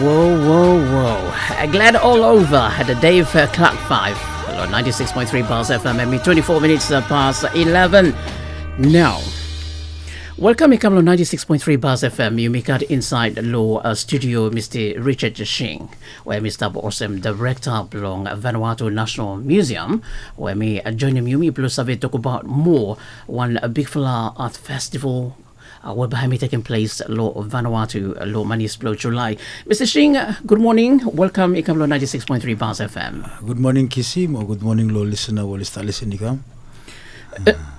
Whoa, whoa, whoa. Glad all over at the Dave Clark 5. Hello, 96.3 bars FM. I mean, 24 minutes past 11. Now, welcome to 96.3 bars FM. You make out inside law studio, Mr. Richard Shing, where Mr. Awesome director belong Vanuatu National Museum, where me join him. You plus have talk about more one big fella art festival. We're behind me taking place law of Vanuatu, law Manis Blow July. Mr. Shing, good morning. Welcome to 96.3 bars FM. Good morning, Kissy. Or good morning, law listener. Will start listening.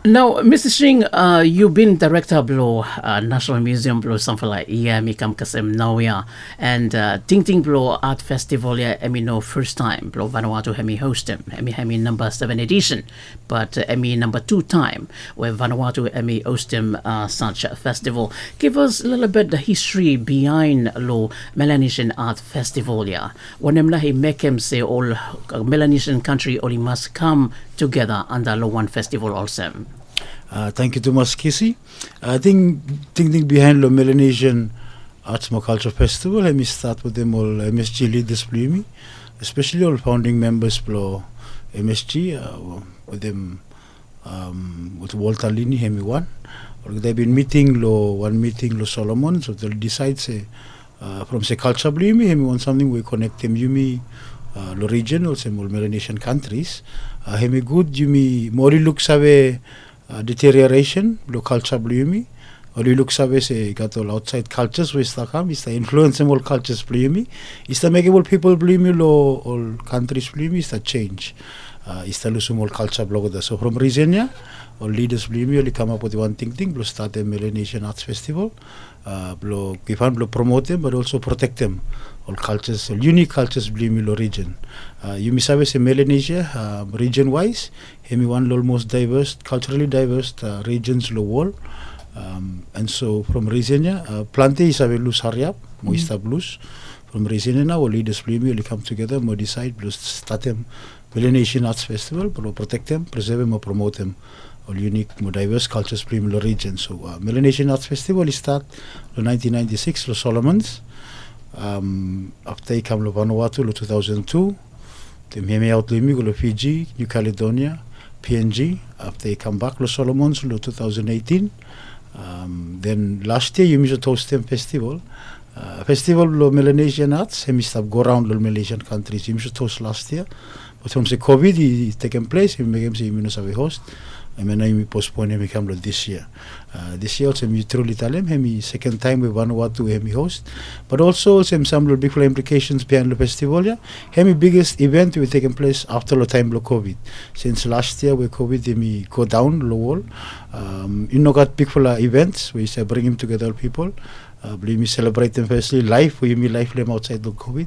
Now, Mr. Shing, you've been director of Law National Museum Blow something like Mikam Kasem Nawia and Ting Ting Blow Art Festival no first time Blow Vanuatu Hemi host him Hemi number 7 edition, but Hemi number 2 time where Vanuatu Hemi host him such a festival. Give us a little bit the history behind Law Melanesian Art Festival. When he make him say all Melanesian country only must come together under Law One Festival also. Thank you too much, Kissy. I think thinking behind the Melanesian Arts and Culture Festival, let me start with them all MSG leaders, me, especially all founding members of MSG, with them with Walter Lini, Hemi one. They've been meeting one meeting Solomon, so they'll decide say from say culture me, Hemi want something we connect them Yumi lo region or some Melanesian countries. Hemi good Yumi mori look save deterioration lo culture blumi or you look save say got all outside cultures we start come is the influence all cultures blumi is the make all people blumi lo all countries blumi is the change is the lose all culture blog so from Rizenia all leaders blumi only come up with one thing blow start a Melanesian Arts Festival blow give and blow promote them but also protect them all cultures, all unique cultures blame lo region. You may say Melanesia region wise, hemi one lo most diverse, culturally diverse regions lo wall. And so from Rizenia, Plante is a loose hariap, moista blues. From Rizenia now all leaders blame will come together, more decide plus start them Melanesian Arts Festival, but protect them, preserve them or promote them. All unique, more diverse cultures blame lo region. So Melanesian Arts Festival is start in 1996 lo Solomons. After he came to Vanuatu in 2002, then he out to Fiji, New Caledonia, PNG. After he come back to Solomons in 2018, then last year you host them festival. Festival of Melanesian Arts, he must go around the Malaysian countries. You host last year, but from the COVID he taken place, he make him say you have a host. I mean, I postpone him come this year. This year also, truly tell him, second time we Vanuatu him host, but also some big implications behind the festival. Yeah, him biggest event will taking place after the time of COVID. Since last year, with COVID, him go down low wall. Got big events. We say bring him together people. Believe me, celebrate them firstly. Life, we me life them outside the COVID.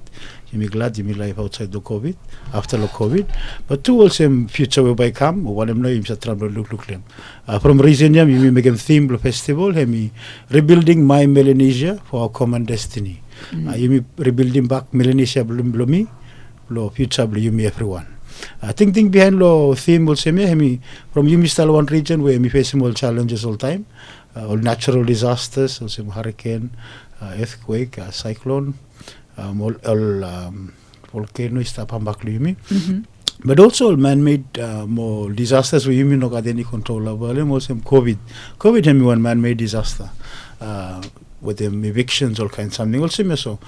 You me glad you me life outside the COVID, after the COVID. But two also future will by come, or one of them know him look them. From Rizenia, you me make a theme festival, me rebuilding my Melanesia for our common destiny. You me rebuilding back Melanesia bloom lo future you me everyone. Think behind lo theme will say me from you me style one region where me facing all challenges all time. All natural disasters, also hurricane, earthquake, cyclone, all volcano is tapambak but also all man-made more disasters we not got any control over. Also COVID and one man-made disaster with them evictions, all kinds of something. Also so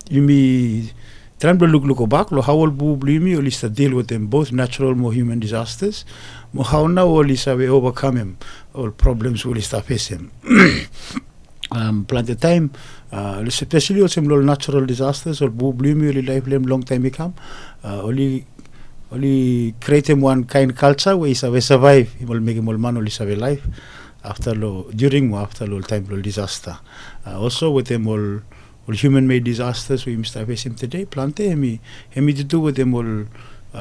you me trying to look back, how all blimi or is to deal with them both natural more human disasters. How now all is we overcome him, all problems will start facing. Plant the time, especially also natural disasters or blimi only life long time become only create him one kind culture where he survive. He will make him all man only survive life after during or after time disaster. Also with them all human-made disasters we must face him today. Plante hemi to do with them all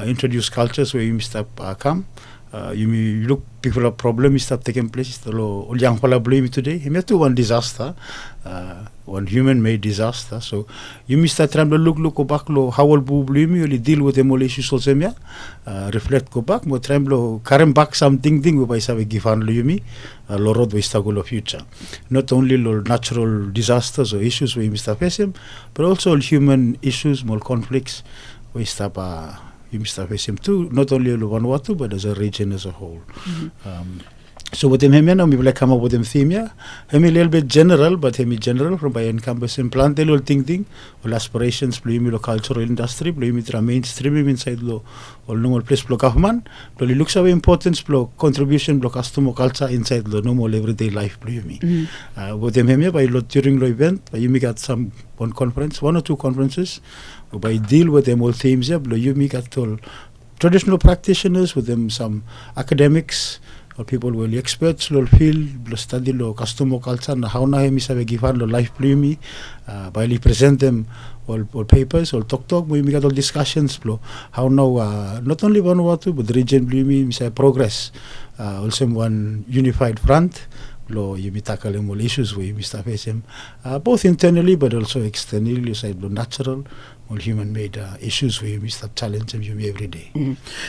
introduce cultures where we must come. you look people a problem is start taking place. The young fella blame today. He met to one disaster, one human-made disaster. So you start trying to look go back lo how will blame you deal with them all issues also me. Reflect go back. Mo try to carry back something we by say give on lo yumi. Lo road we struggle of future. Not only lo natural disasters or issues we must face him, but also human issues, more conflicts we stop. You must face him too, not only Vanuatu, but as a region as a whole. So with him, we will come up with him theme, yeah. Him a little bit general, but him general from by encompass and plant a little thinking, all aspirations, blame the cultural industry, blame it mainstream inside lo, all normal place block government, but it looks of importance block contribution block customer culture inside the normal everyday life, blame me. With him, by during the event, you got some one or two conferences. By deal with them all themes, you meet at all traditional practitioners with them, some academics or people who are experts, will field, study lo customer culture, and how now him is have given lo life plumi, by present them all papers, all talk, we got all discussions, how now not only Vanuatu but the region plumi, we say progress, also one unified front. You may tackle all issues we must face him, both internally but also externally. You say natural, all human-made issues we must challenge them every day.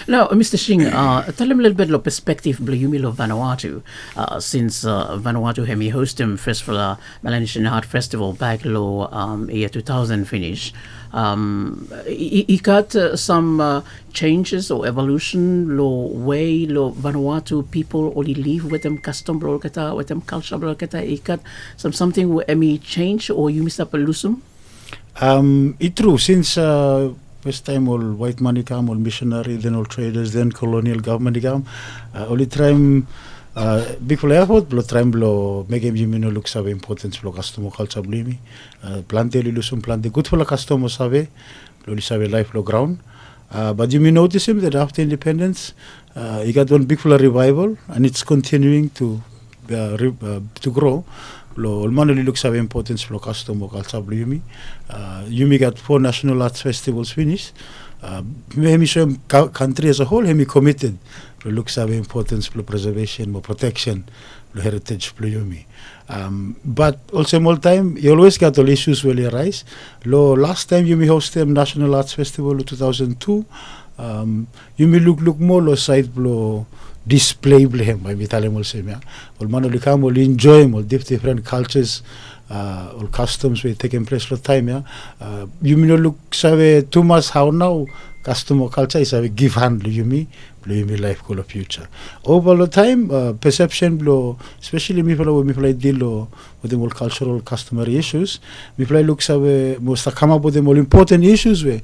Now, Mr. Shing, tell him a little bit of perspective Bluyumi of Vanuatu, since Vanuatu hemi host him festival, Melanesian Art Festival back year 2000 finish. He got some changes or evolution way Vanuatu people only live with them custom kata with them culture kata. He got something where any change or you missed up a lusum. It's true since first time all white money come, all missionary, then all traders, then colonial government come. Only time big for effort, blow try blow make him looks have importance blow customer culture blame plante lusum plante good for the customer save blow save life blow ground. But you may notice him that after independence, he got one big full revival, and it's continuing to grow. Ulmanoli looks have importance for customer culture. Yumi got 4 national arts festivals finished. Hemi country as a whole, hemi committed. Looks have importance for preservation, more protection, heritage. But also more time, you always got all issues will arise. Last time you may host them National Arts Festival in 2002. You may look more side blow display blame by Vitalim will say, all man will come will enjoy all different cultures, all customs will taking place for time. You may not look save too much how now customer culture is a give hand you me life call of future. Over the time, perception blow, especially me fly deal with the more cultural customary issues. Me fly looks away most come up with the more important issues where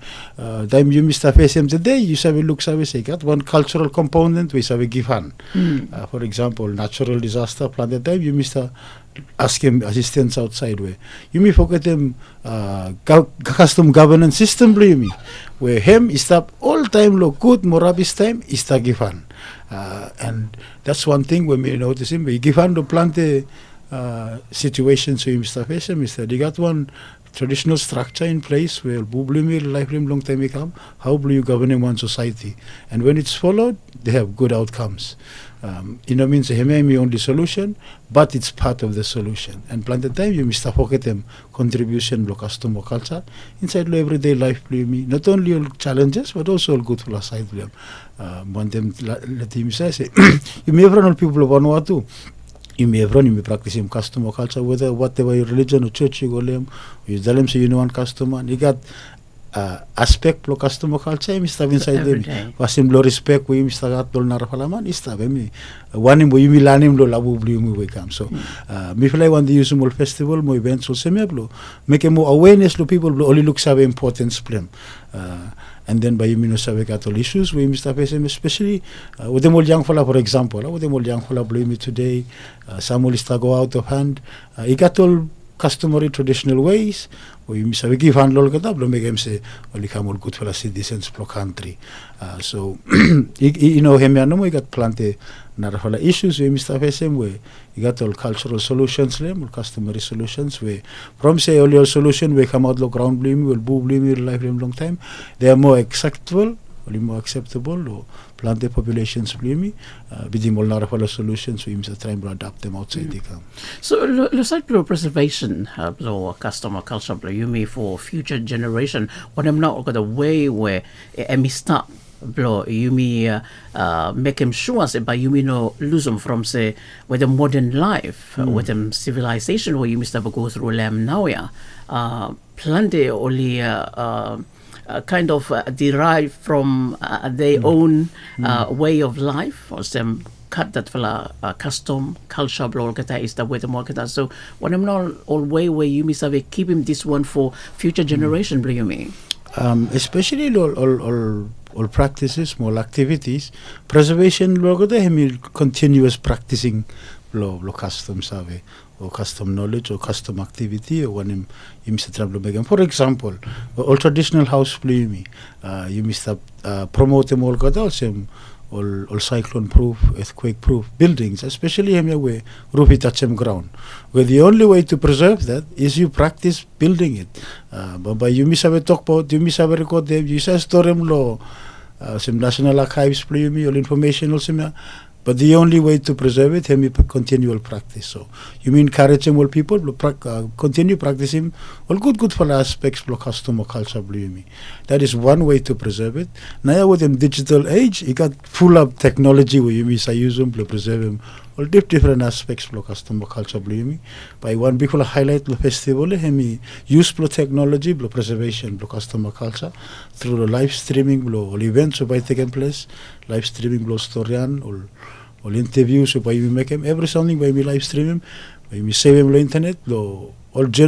time you must face them today, you say looks away say got one cultural component we say give hand. For example, natural disaster plan the time you must ask him assistance outside where you may forget them custom governance system blame where him is stop all time look good morabis time is ta given and that's one thing when we notice him we given to plant the situation so him stop face him they got one traditional structure in place where blue life long time come how blue you govern one society and when it's followed they have good outcomes. Means hemi only solution, but it's part of the solution. And plant the time you must forget them contribution block customer culture inside everyday life not only all challenges but also all good for the side them. One them let him say you may have run all people of Vanuatu. You may have run, you may practice him customer culture, whether whatever your religion or church you go them, you tell him say you know one customer and you got aspect lo customer culture mi sta inside them wasim lo respect we mi sta gat dol nar falaman ista mi wanim we mi lanim lo labu bli mi we kam so mi fly one the usual festival mo events so semeblo make more awareness lo people only looks have importance plan and then by you sabe got all issues we must face especially with the more young fella for example with the more young fella blame me today some will start go out of hand he got all customary traditional ways we must have give hand lol kata make him say only come all good for citizens pro country so him we got plenty narafala issues we must face him we got all cultural solutions all customary solutions we from say all your solution we come out low ground blame will boo blame life long time they are more acceptable oli more acceptable or plant the populations blumi bidim ol nara pala solutions so imsa try to adapt them outside the camp. So lo side blow preservation blow customer culture blow you mean for future generation when I'm not got a way where emi start blow you mean make him sure say by you mean no lose them from say with the modern life with them civilization where you must have go through them now plenty only kind of derived from their own way of life or some cut that for custom culture blow kata is the way the market so when I'm not all way where you must have keep him this one for future generation blow you mean especially all practices, small activities, preservation logo de hemi continuous practicing lo custom save or custom knowledge or custom activity or when him set up again. For example, all traditional house plumi, you must promote them all all cyclone proof, earthquake proof buildings, especially where roof touch ground. Where the only way to preserve that is you practice building it. But you miss have talk about, you miss have record them, you say store them law, some national archives play me all information also. But the only way to preserve it is continual practice. So you mean encourage them all people continue practicing all good for aspects of custom or culture. That is one way to preserve it. Now with the digital age, you got full of technology where you miss use them to preserve them all different aspects of custom or culture. By one big highlight the festival, hemi use technology, preservation, custom or culture through the live streaming, all events by taking place, live streaming, storyan, all interviews by we make them every something by we live stream them, by we save them on the internet, all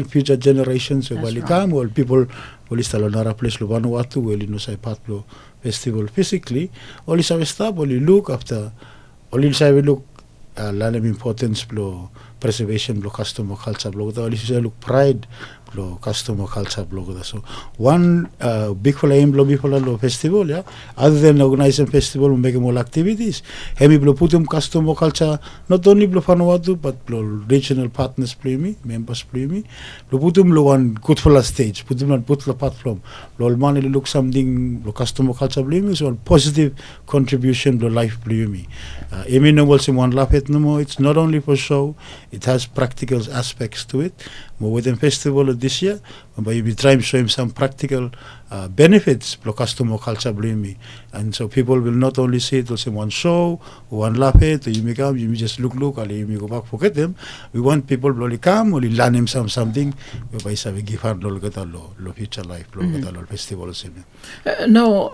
future generations while they come, all people will install another place, Vanuatu, will you say part of festival physically, all is have stop, all you look after, all you say we look lot of importance blow preservation blow custom or culture blow all is look pride blow custom or culture blow so one big aim blow before the festival other than organizing festival we make more activities hemi blow put them custom or culture not only blow Vanuatu but blow regional partners play me members play me blow put them blow one good for stage put them on put the platform blow money look something blow custom or culture play me so positive contribution blow life play me emi no will one laugh it no more it's not only for show it has practical aspects to it. Within festival this year, but you be trying to show him some practical benefits for customer culture me. And so people will not only see it also one show, one laugh it, or you may come, you may just look, or you may go back, forget them. We want people to come, or learn him something, by we give her lo future life, lo festival. Now,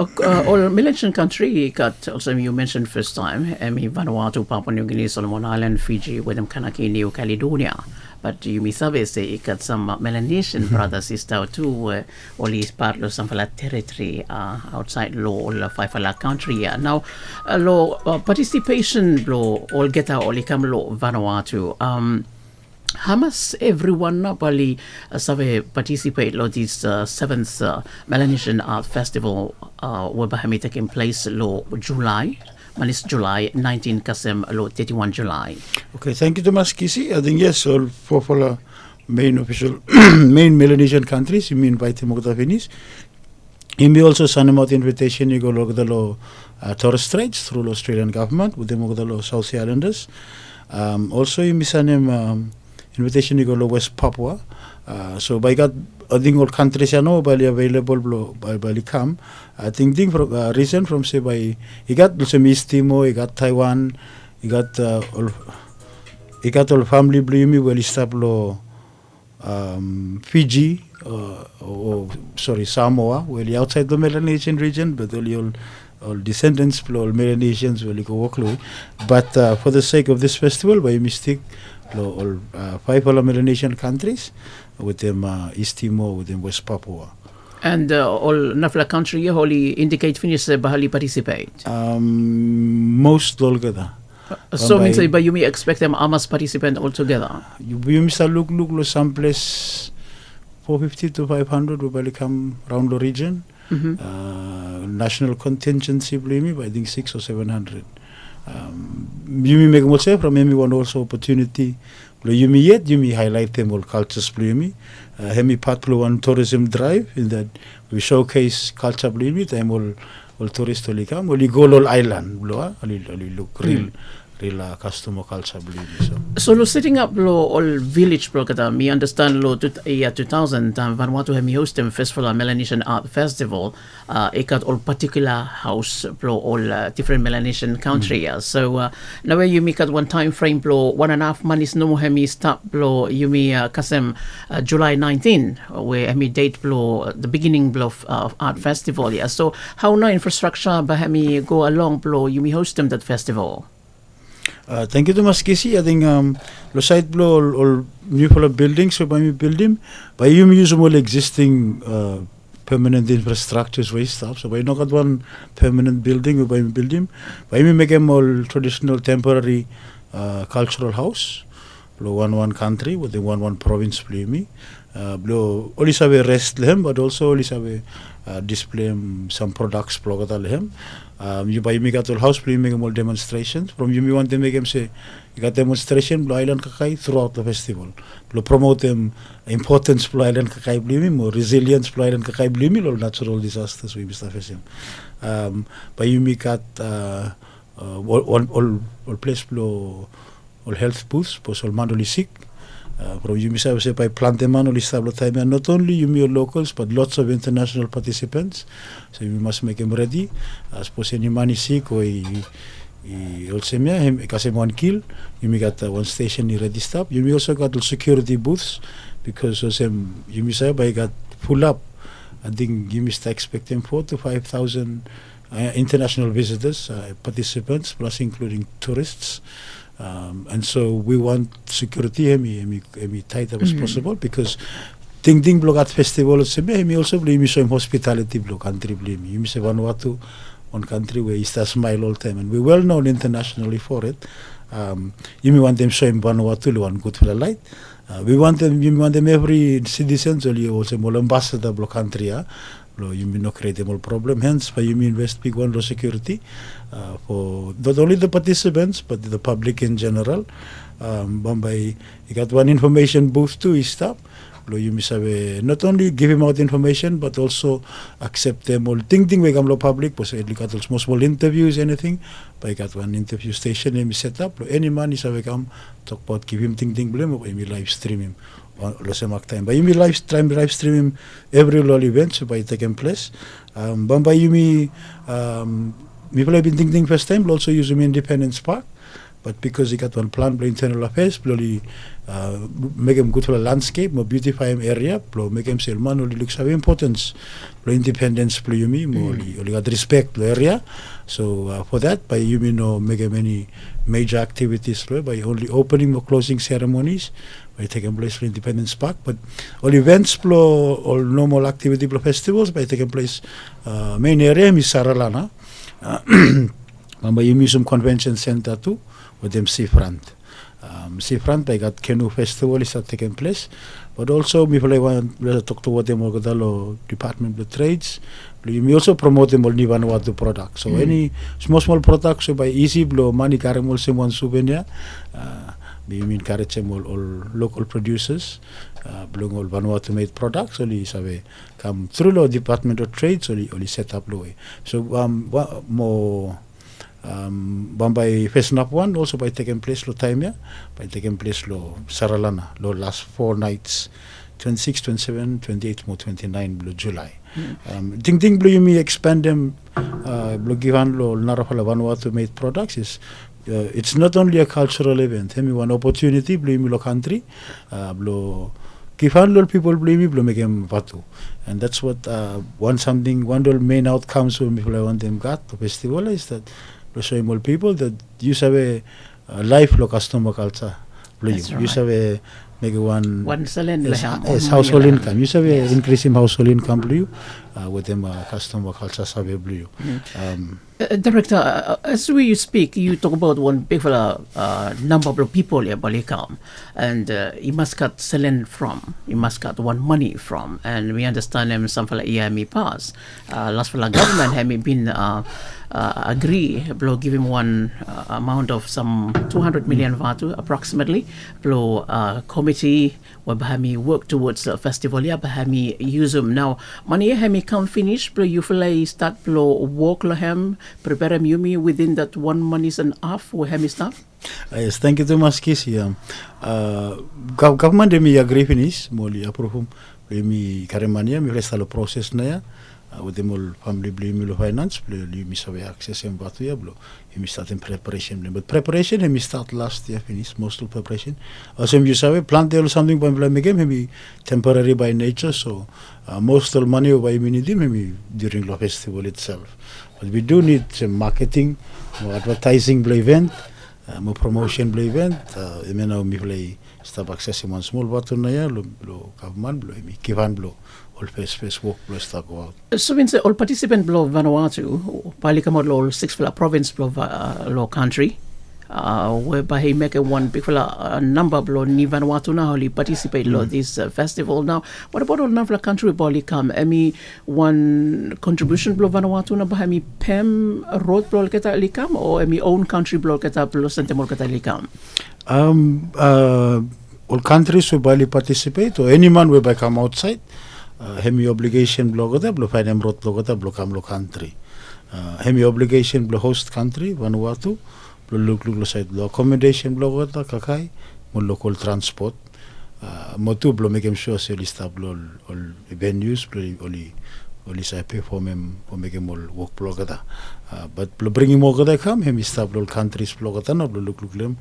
all Melanesian country got also you mentioned first time, Vanuatu, Papua New Guinea, Solomon Island, Fiji, with them Kanaki, New Caledonia. But you may say got some Melanesian brothers sister too only is part of some territory outside law or five country now law participation law all get out all come law Vanuatu how much everyone probably participate in this seventh Melanesian Art Festival where taking place law July. It's July 19 Kasem 31 July. Okay, thank you so much, Kisi. I think yes, all for main official main Melanesian countries, you mean invite Mogdafinis. You may also send them out invitation, you go look at the Torres Straits through the Australian government with the Mogdalo South Sea Islanders. Also you may send them invitation, you go to West Papua. So by God, I think all countries are now available by come. I think from recent from say by he got some East Timor, he got Taiwan, he got all family blue well established Fiji or sorry Samoa, well outside the Melanesian region, but all descendants all Melanesians will go walk away. But for the sake of this festival, by mistake, all five all Melanesian countries with them East Timor, with them West Papua. And all Nafla country wholly indicate finish bahali participate. Most altogether. So means but you may expect them almost participant altogether. You must look some place 450 to 500 will come around the region. National contingency blame me, I think 600 or 700. You may make more say from everyone also opportunity. You may highlight them all cultures blame me. Hemi part one tourism drive in that we showcase culture blame me. Time all all tourist oli come, oli go all island, blo, oli look real customer culture believe so lo setting up lo all village blo kata me understand lo year 2000 Vanuatu hemi hostem festival Melanesian art festival ikat all particular house blo all different Melanesian country so now you make at one time frame blo 1.5 months no hemi start blo you me kasem July 19 where hemi date blo the beginning blo of art festival so how no infrastructure but hemi go along blo you me host them that festival. Thank you to Mas Kisi. I think lo site blo all new full of buildings so by me building by you use all existing permanent infrastructures way stuff so by not got one permanent building by me building by me make them all traditional temporary cultural house blo one country with the one province play me blo only have rest lehem but also only have display some products blo kata lehem you buy me got all house play make all demonstrations from you me want to make them say you got demonstration blo island kakai throughout the festival blo promote them importance blo island kakai play me more resilience blo island kakai play me all natural disasters we must have by you me got all place blo all health booths pos all mandoli sick from you misa say by planteman all establo time and not only you me locals but lots of international participants so you must make them ready as pos any money sick or also me him kasi one kill you me got one station ready stop you me also got all security booths because you me say by got full up I think you must expect them 4,000 to 5,000 international visitors participants plus including tourists. And so we want security tight as possible because Ting Blogat Festival me also blame me some hospitality block country blame me. You say Vanuatu, one country where is a smile all time and we well known internationally for it. You may want them showing Vanuatu one good for the light. We want them every citizens only also more ambassador block country you mean no create more problem hence by you mean invest big one security for not only the participants but the public in general Bombay you got one information booth too is stop you miss not only give him out information but also accept them all thing we come lo public because you got small interviews anything but you got one interview station and set up any man is come talk about give him thing blame or live stream him time. But you may live stream every law events by taking place. By you me play been thinking first time, but also use me Independence Park. But because he got one plan for internal affairs, slowly make him good for the landscape, more beautify him area, make him say man only looks have importance. Independence play you me, more only got respect the area. So for that, by you me no make him any major activities by only opening or closing ceremonies. By taking place for Independence Park, but all events all normal activity festivals by taking place main area is Saralana. By Museum Convention Center too, with them seafront. Seafront by got canoe festival is taking place, but also people I want to talk to what them all Department of Trades. You also promote them all Vanuatu products. So any small products so by easy blow money carry all one souvenir. We encourage them all local producers, blowing all Vanuatu made products, only come through the Department of Trade, only set up low. So more by facing up one, also by taking place lo time by taking place lo Saralana, lo last 4 nights, 26, 27, 28, more 29 blue July. Ting blue you me expand them blue given lo Narafala Vanuatu made products is it's not only a cultural event. Me one opportunity, blame me lo country, blow Kifan lot people blame me, blow make them patu, and that's what one main outcomes when people I want them got the festival is that blow show more people that you have a life lo customer culture, blow you have a make one household income. You have a increase in household income, blue with them customer culture survey blue. Director, as we speak, you talk about one big number of people here, Balikam, and you must got selling from, you must got one money from, and we understand them some for EME pass. Last for the government have been agree, blow give him one amount of some 200 million Vatu approximately, blow committee where Bahami work towards the festival, yeah, Bahami use them now. Money Hemi come finish, bro, you feel start blow work lo hem, prepare yumi within that 1 month and a half we hem stuff. Yes, thank you too much, Casey. Government mi agree finish, moli approve mi karemania mi resta lo process na ya. With them all family blue mi lo finance, blue mi sabe access em batu ya blo. Mi start in preparation, but preparation mi start last year finish most of preparation. Also you sabe plant there something by me game mi temporary by nature, so most of money by mi need mi during the festival itself. But we do need some marketing, more advertising blue event. Mo promotion blue event, now mi play start accessing one small button na ya, lo government blow mi kivan blow all face work blow start go out. So means all participant blow Vanuatu, pali kamod lo 6 province blow lo country, whereby he make a one big number blow ni Vanuatu na holi participate lo this festival. Now, what about all number country bali come? Emi one contribution blow Vanuatu na bah mi pem road blow keta likam or emi own country blow keta blow sentemol keta likam? All countries will bali participate or any man will by come outside. Hemi obligation blow keta blow find em road blow keta blow come lo country. Hemi obligation blow host country Vanuatu. Look side blow accommodation blow kata kakai mo local transport mo tu blow make sure se lista blow all venues blow oli sa pay for mem o make all work blow kata but blow bringing more kata come him stop blow countries blow kata no blow look them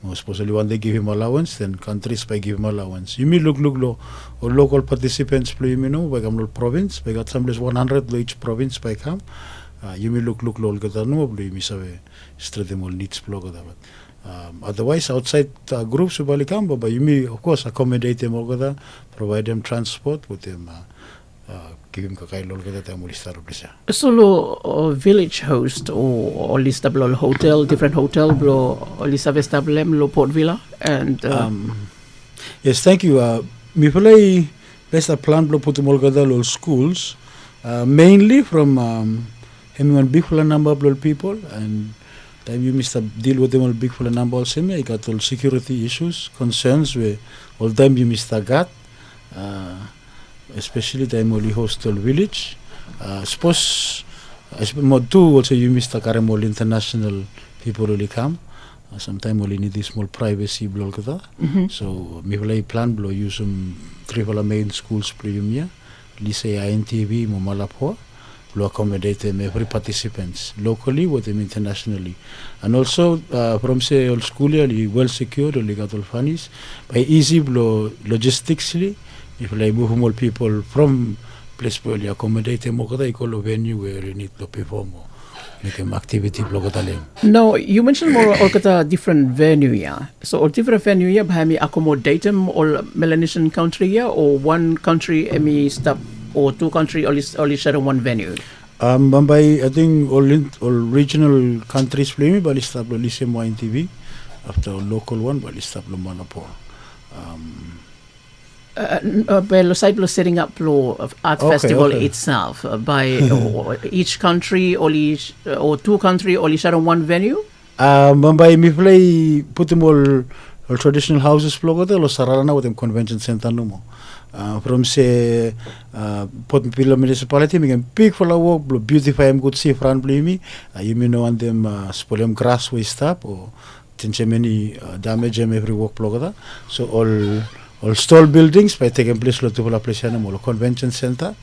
most supposedly when they give him allowance then countries by give him allowance you mean look low or local participants blow you know by come province by got some 100 blow each province by come you may look low kata no blow you misabe straight all needs blow kata but otherwise outside groups ubali come but you may of course accommodate them all kata provide them transport with them give him kakai lol kata ta muli start bisa solo village host or lista blow hotel different hotel blow lista vestablem lo Port Villa and yes thank you me play best a plan blow put all kata lol schools mainly from one big full number of people and time you must deal with them all big full number also I got all security issues concerns where all time you must got especially time only hostel village suppose more too also you must carry more international people really come sometimes only need this small privacy blow kata so me play plan blow use some three main schools play you lise INTV mo malapo to accommodate them every participants locally with them internationally and also from say all school well secured or got all funnies by easy blow logistically if like move more people from place where you accommodate them okay they call a venue where you need to perform make them activity blow no you mentioned more all different venue so all different venue by me accommodate them all Melanesian country or one country stop or two country only share one venue? By I think all regional countries play me, but it's stable listen more in TV. After local one, but it's stable monopoly. Well, side setting up art festival itself by each country or two country only share one venue. By me play put them all traditional houses flow lo sarana with them convention center no more. From say Port Villa municipality we can pick for work beautify them good safe run me you may know on them spoil grass we stop or tinge many damage them every work plugada so all stall buildings by taking place lo to la place mo convention center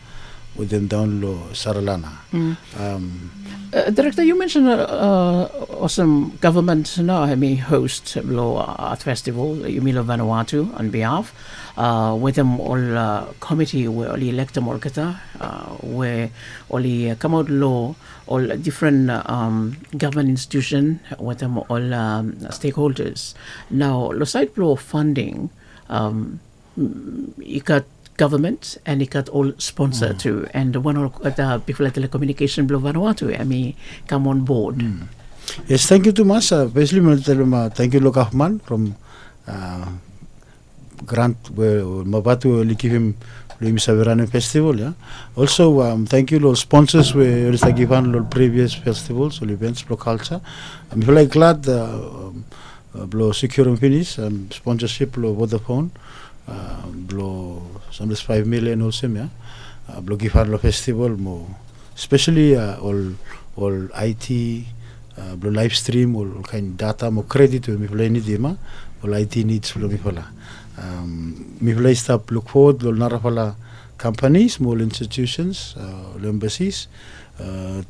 with them down lo Saralana. Director, you mentioned awesome government now host art festival you mean Vanuatu on behalf with them all committee where only elect them all where only come out law all different government institution with them all stakeholders now the side flow funding you got government and it got all sponsor too and one of the people at telecommunication blow Vanuatu come on board. Yes, thank you too much basically thank you Lokafman from grant where Mabatu give him Savirani festival also thank you sponsors where given previous festivals or events for culture I'm really glad blow secure and finish sponsorship blow Vodafone blow some 5 million also Blo gifan lo festival mo, especially all IT, blo live stream all kind data mo credit mi play ni dima, all IT needs blo mi pala. Mi play stop look forward lo nara pala companies, more institutions, embassies.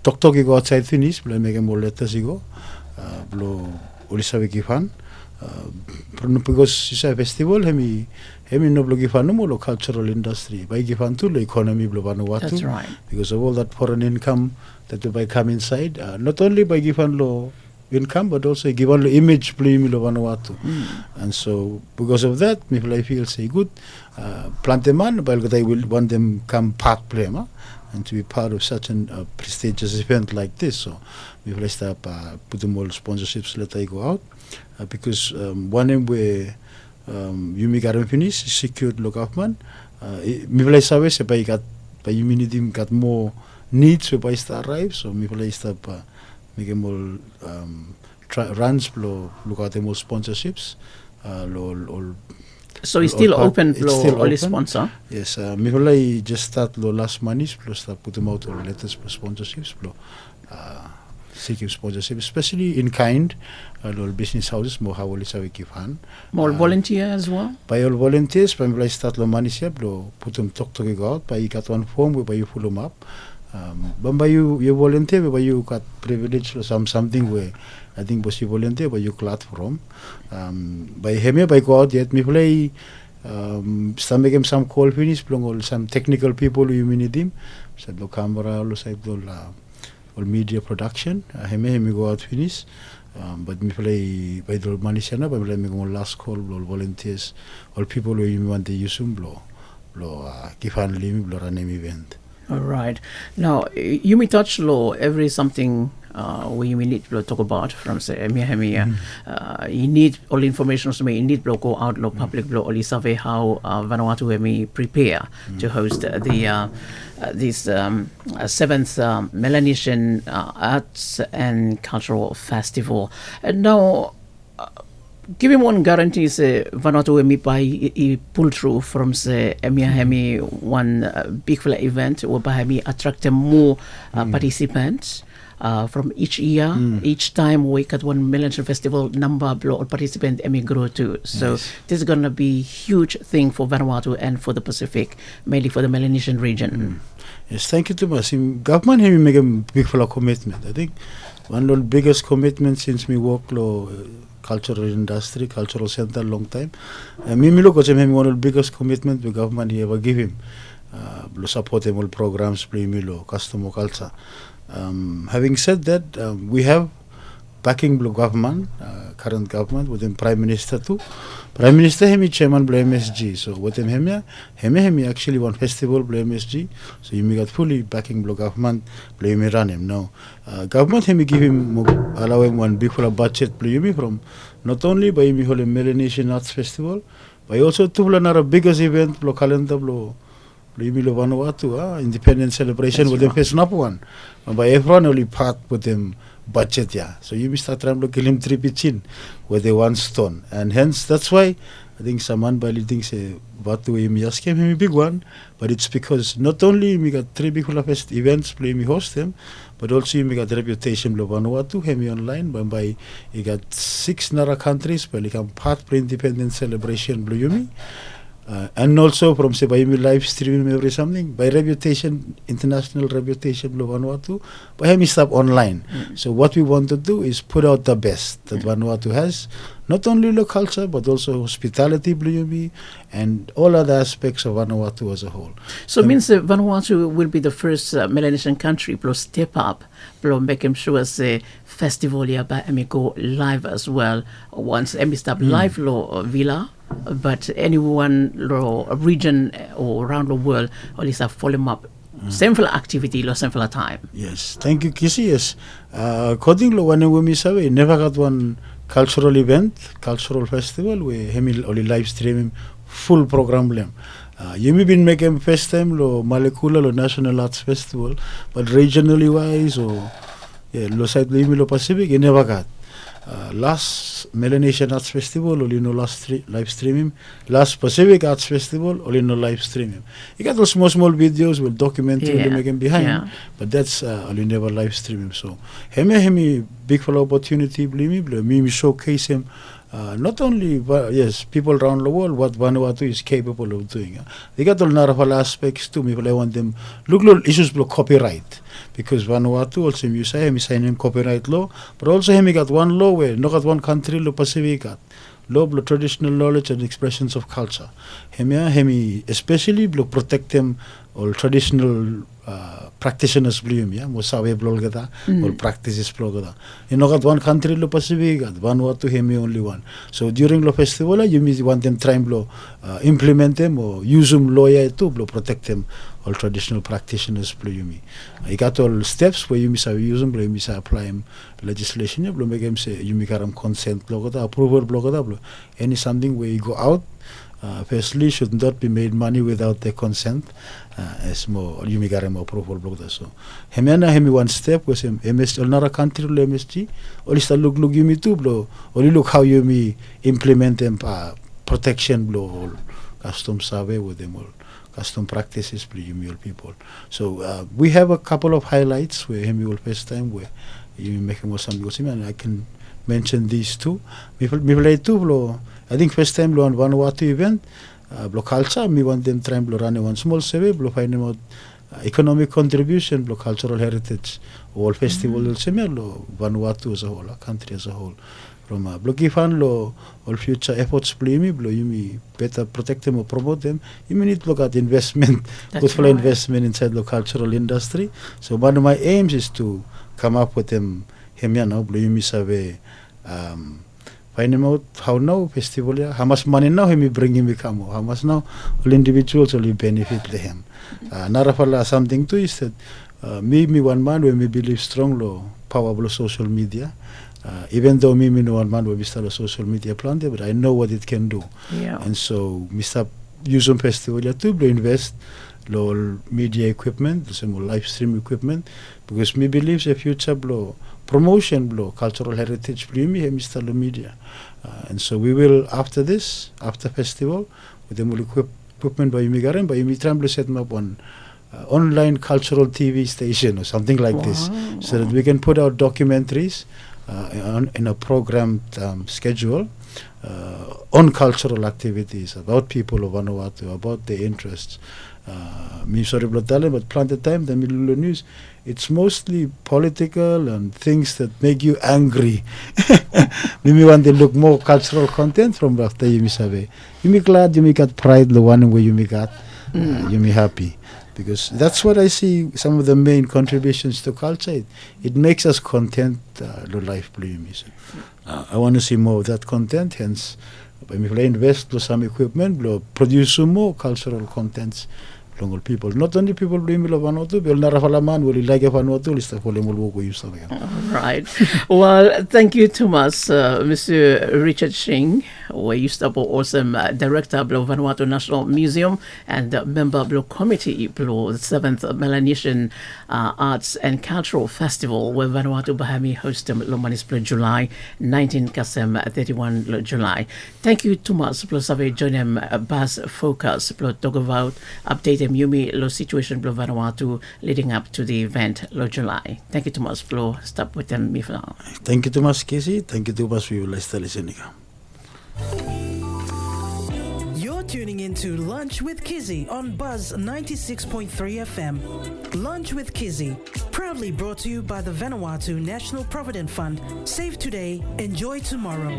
Talk go outside finish, blo make more letters go, blo ulisa gifan. Because it's a festival, hemi no blo gifan no more cultural industry. By gifan to the economy blo Vanuatu. That's right. Because of all that foreign income that will come inside, not only by gifan lo income, but also given the image play mi lo Vanuatu. And so because of that, me I feel say good. Planteman, but I will want them come part play and to be part of such a prestigious event like this. So we will start put them all sponsorships let I go out because one of where you make a finish secured lo government. Me will say se by you need got more needs by start arrive. So me will start make them all runs look at them all sponsorships. So it's still open for all sponsor? Yes, me just start last money plus put them out all letters for sponsorships seeking sponsorship, especially in kind business houses more how we give hand. More volunteer as well? By all volunteers, when I start money put them talk to go out, by you got one form where you pull them up. But by you volunteer, by you got privilege or something where I think was you volunteer, but you glad from. By him, by go out yet me play some make him some call finish, all some technical people who you need him. Said lo camera, lo side all media production. Him go out finish. But me play by the Melanesian, but me go last call, all volunteers, all people who you want to use them, blow give hand limit, blow run event. All right. Now, you may touch law every something we need to talk about from say you need all information so you need to go out law public law only survey how Vanuatu may prepare to host the this 7th Melanesian Arts and Cultural Festival. And now give him one guarantee say Vanuatu may by pull through from say one big event or by attract more participants from each year. Each time we got one Melanesian festival number blow participant grow too. So yes. This is gonna be huge thing for Vanuatu and for the Pacific, mainly for the Melanesian region. Yes, thank you too much. Government have make a big commitment. I think one of the biggest commitments since me work cultural industry, cultural center long time. Me look at him one of the biggest commitment the government he ever give him. Support him all programs, play me customer culture. Having said that, we have backing blue government, current government within Prime Minister too. Prime Minister hemi chairman blue MSG. So with him actually one festival blue MSG. So you got fully backing blue government blue me run him now. Government hemi give him allow him one big full budget blue me from not only by me whole Melanesian Arts Festival, but also to another biggest event blue calendar blue. Vanuatu, independence celebration. That's with them first not one. But everyone only part with them budget, yeah. So you start trying to kill him 3 pitchin with the 1 stone. And hence that's why I think someone by thinks Vanuatu we just came him a big one, but it's because not only we got 3 big fest events play me host them, but also we got reputation of Vanuatu, hemi online, but by you got 6 Nara countries, but you can part for independence celebration blue yumi. And also from say by me live streaming every something by reputation, international reputation of Vanuatu, by me stop online. So what we want to do is put out the best that Vanuatu has, not only the culture but also hospitality, and all other aspects of Vanuatu as a whole. So it means Vanuatu will be the first Melanesian country plus step up, plus making sure say festival here by go live as well. Once stop live law villa. But anyone region or around the world at least have follow up same for activity or same for time. Yes, thank you, Kissy. Yes, according to one we survey, never got one cultural event, cultural festival where hemi only live streaming full program. You may been making first time lo Malekula lo National Arts Festival, but regionally wise or lo side lo Pacific, you never got. last Melanesian Arts Festival, only no live stream him. Last Pacific Arts Festival, only no live stream him. You got those small videos with documenting the making behind, but that's only never live stream him. So hemi big for opportunity, believe me showcase him. Not only, yes, people around the world, what Vanuatu is capable of doing. They got all narrow aspects too. I want them look issues of copyright, because Vanuatu also you say him signing copyright law, but also him got one law where not got one country lo Pacific got law traditional knowledge and expressions of culture. Him especially protect them all traditional practitioners blame mo sabe blogada or practices blogada. You know got one country lo Pacific got Vanuatu hemi only one. So during the festival you may want them try and implement them or use them lawyer to protect them all traditional practitioners blame. I got all steps where you may use them, you may apply them legislation you make them say you make them consent blogada approval blogada any something where you go out. Firstly, should not be made money without their consent. As more, you may get more approval block that. So, hemi one step was MSG, another country MSG. Only start look you me too blow. Only look how you me implement them protection blow custom survey with them all custom practices blow you all people. So we have a couple of highlights where hemi will first time where you make more something and I can mention these two. People too blow. I think first time on Vanuatu event, culture, me want them try and run one small survey, find them out economic contribution, cultural heritage, all festival, Vanuatu as a whole, a country as a whole. From Blokifan law, all future efforts play me, you me better protect them or promote them. You may need to look at investment, good for investment inside the cultural industry. So one of my aims is to come up with them, you me survey. Find him out how now festival, how much money now he bring him become, how much now all individuals will benefit them. Narafala something too is that me one man when me believe strongly powerful social media. Even though me no one man will be start a social media plan there, but I know what it can do. Yeah. And so me start using festival to invest low media equipment, some live stream equipment, because me believes a future blow promotion blow cultural heritage blow me Mr. Media. And so we will after festival with them will equipment by Imigaren, by Imitram set up one online cultural TV station or something like this, so that we can put out documentaries in a programmed schedule on cultural activities about people of Vanuatu, about their interests. Me sorry about that, but plenty of time the middle of news, it's mostly political and things that make you angry. Me want to look more cultural content from after you me sabe. You me glad, you me got pride the one where you me got, you me happy. Because that's what I see some of the main contributions to culture. It makes us content the life play me. So, I want to see more of that content, hence when we invest to some equipment, produce some more cultural contents. People, not only people blame Vanuatu, but Narafalaman will like Vanuatu, list of Right. Well, thank you, Thomas, Mr. Richard Shing, where you stop awesome director of Vanuatu National Museum and member of the committee of the 7th Melanesian Arts and Cultural Festival, where Vanuatu Bahami hosted Lomanis July 19 Kasem 31 July. Thank you, Thomas, plus have joined him Bas Focus, plus talk about updated Yumi lo situation blo Vanuatu leading up to the event lo July. Thank you, Thomas. Flo, stop with them me for now. Thank you, Thomas Casey. Thank you, Thomas. We will listening. You're tuning into Lunch with Kizzy on Buzz 96.3 FM. Lunch with Kizzy, proudly brought to you by the Vanuatu National Provident Fund. Save today, enjoy tomorrow.